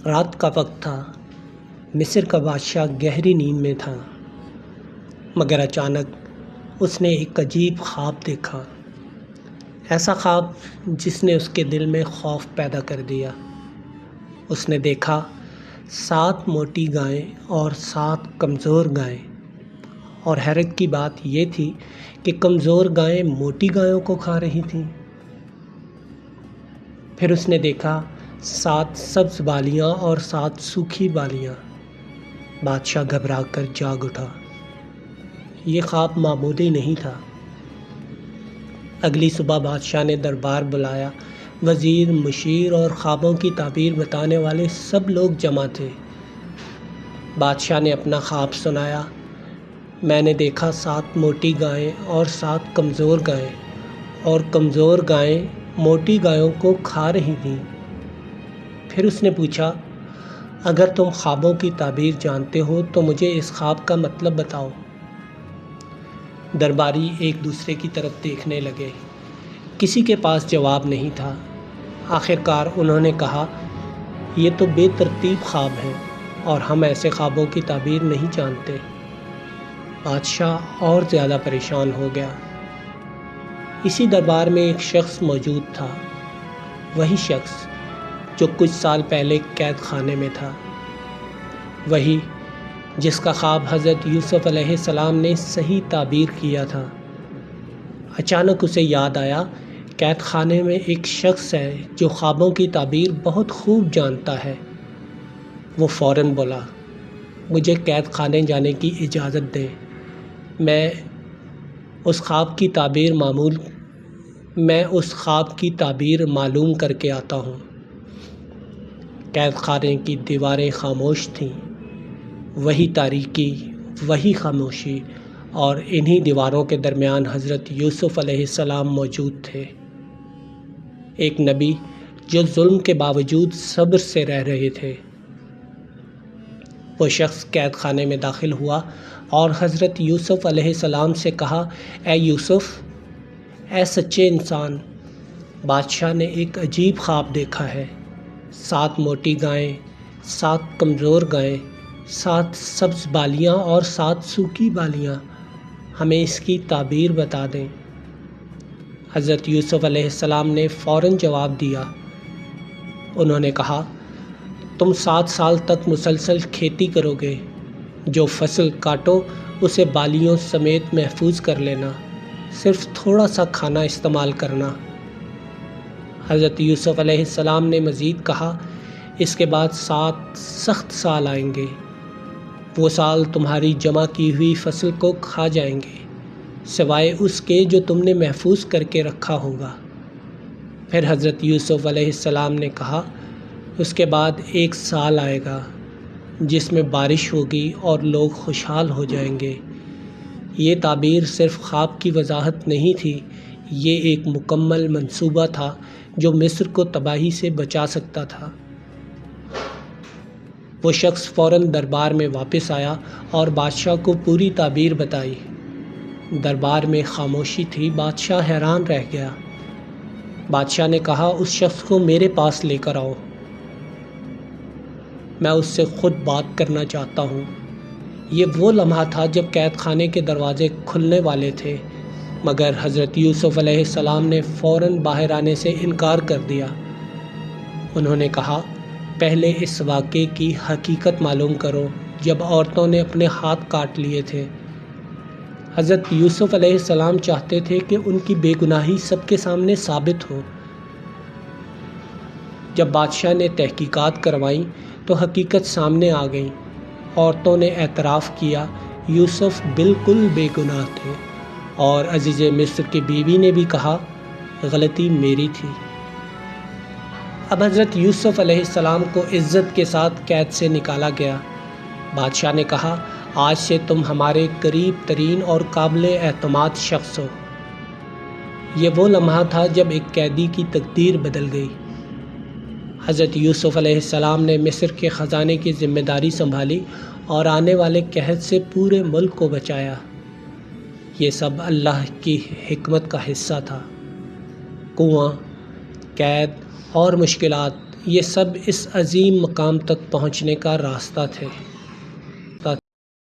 رات کا وقت تھا۔ مصر کا بادشاہ گہری نیند میں تھا، مگر اچانک اس نے ایک عجیب خواب دیکھا، ایسا خواب جس نے اس کے دل میں خوف پیدا کر دیا۔ اس نے دیکھا 7 موٹی گائیں اور 7 کمزور گائیں، اور حیرت کی بات یہ تھی کہ کمزور گائیں موٹی گایوں کو کھا رہی تھیں۔ پھر اس نے دیکھا 7 سبز بالیاں اور 7 سوکھی بالیاں۔ بادشاہ گھبرا کر جاگ اٹھا۔ یہ خواب معمولی نہیں تھا۔ اگلی صبح بادشاہ نے دربار بلایا۔ وزیر، مشیر اور خوابوں کی تعبیر بتانے والے سب لوگ جمع تھے۔ بادشاہ نے اپنا خواب سنایا۔ میں نے دیکھا 7 موٹی گائیں اور 7 کمزور گائیں، اور کمزور گائیں موٹی گایوں کو کھا رہی تھیں۔ پھر اس نے پوچھا، اگر تم خوابوں کی تعبیر جانتے ہو تو مجھے اس خواب کا مطلب بتاؤ۔ درباری ایک دوسرے کی طرف دیکھنے لگے۔ کسی کے پاس جواب نہیں تھا۔ آخرکار انہوں نے کہا، یہ تو بے ترتیب خواب ہے اور ہم ایسے خوابوں کی تعبیر نہیں جانتے۔ بادشاہ اور زیادہ پریشان ہو گیا۔ اسی دربار میں ایک شخص موجود تھا، وہی شخص جو کچھ سال پہلے قید خانے میں تھا، وہی جس کا خواب حضرت یوسف علیہ السلام نے صحیح تعبیر کیا تھا۔ اچانک اسے یاد آیا، قید خانے میں ایک شخص ہے جو خوابوں کی تعبیر بہت خوب جانتا ہے۔ وہ فوراً بولا، مجھے قید خانے جانے کی اجازت دیں، میں اس خواب کی تعبیر معلوم کر کے آتا ہوں۔ قید خانے کی دیواریں خاموش تھیں، وہی تاریکی، وہی خاموشی، اور انہی دیواروں کے درمیان حضرت یوسف علیہ السلام موجود تھے، ایک نبی جو ظلم کے باوجود صبر سے رہ رہے تھے۔ وہ شخص قید خانے میں داخل ہوا اور حضرت یوسف علیہ السلام سے کہا، اے یوسف، اے سچے انسان، بادشاہ نے ایک عجیب خواب دیکھا ہے۔ 7 موٹی گائیں، 7 کمزور گائیں، 7 سبز بالیاں اور 7 سوکھی بالیاں، ہمیں اس کی تعبیر بتا دیں۔ حضرت یوسف علیہ السلام نے فوراً جواب دیا۔ انہوں نے کہا، تم 7 سال تک مسلسل کھیتی کرو گے، جو فصل کاٹو اسے بالیوں سمیت محفوظ کر لینا، صرف تھوڑا سا کھانا استعمال کرنا۔ حضرت یوسف علیہ السلام نے مزید کہا، اس کے بعد 7 سخت سال آئیں گے، وہ سال تمہاری جمع کی ہوئی فصل کو کھا جائیں گے، سوائے اس کے جو تم نے محفوظ کر کے رکھا ہوگا۔ پھر حضرت یوسف علیہ السلام نے کہا، اس کے بعد 1 سال آئے گا جس میں بارش ہوگی اور لوگ خوشحال ہو جائیں گے۔ یہ تعبیر صرف خواب کی وضاحت نہیں تھی، یہ ایک مکمل منصوبہ تھا جو مصر کو تباہی سے بچا سکتا تھا۔ وہ شخص فوراً دربار میں واپس آیا اور بادشاہ کو پوری تعبیر بتائی۔ دربار میں خاموشی تھی، بادشاہ حیران رہ گیا۔ بادشاہ نے کہا، اس شخص کو میرے پاس لے کر آؤ، میں اس سے خود بات کرنا چاہتا ہوں۔ یہ وہ لمحہ تھا جب قید خانے کے دروازے کھلنے والے تھے، مگر حضرت یوسف علیہ السلام نے فوراً باہر آنے سے انکار کر دیا۔ انہوں نے کہا، پہلے اس واقعے کی حقیقت معلوم کرو جب عورتوں نے اپنے ہاتھ کاٹ لیے تھے۔ حضرت یوسف علیہ السلام چاہتے تھے کہ ان کی بے گناہی سب کے سامنے ثابت ہو۔ جب بادشاہ نے تحقیقات کروائیں تو حقیقت سامنے آ گئی۔ عورتوں نے اعتراف کیا، یوسف بالکل بے گناہ تھے، اور عزیز مصر کی بیوی نے بھی کہا، غلطی میری تھی۔ اب حضرت یوسف علیہ السلام کو عزت کے ساتھ قید سے نکالا گیا۔ بادشاہ نے کہا، آج سے تم ہمارے قریب ترین اور قابل اعتماد شخص ہو۔ یہ وہ لمحہ تھا جب ایک قیدی کی تقدیر بدل گئی۔ حضرت یوسف علیہ السلام نے مصر کے خزانے کی ذمہ داری سنبھالی اور آنے والے قحط سے پورے ملک کو بچایا۔ یہ سب اللہ کی حکمت کا حصہ تھا۔ کنواں، قید اور مشکلات، یہ سب اس عظیم مقام تک پہنچنے کا راستہ تھے۔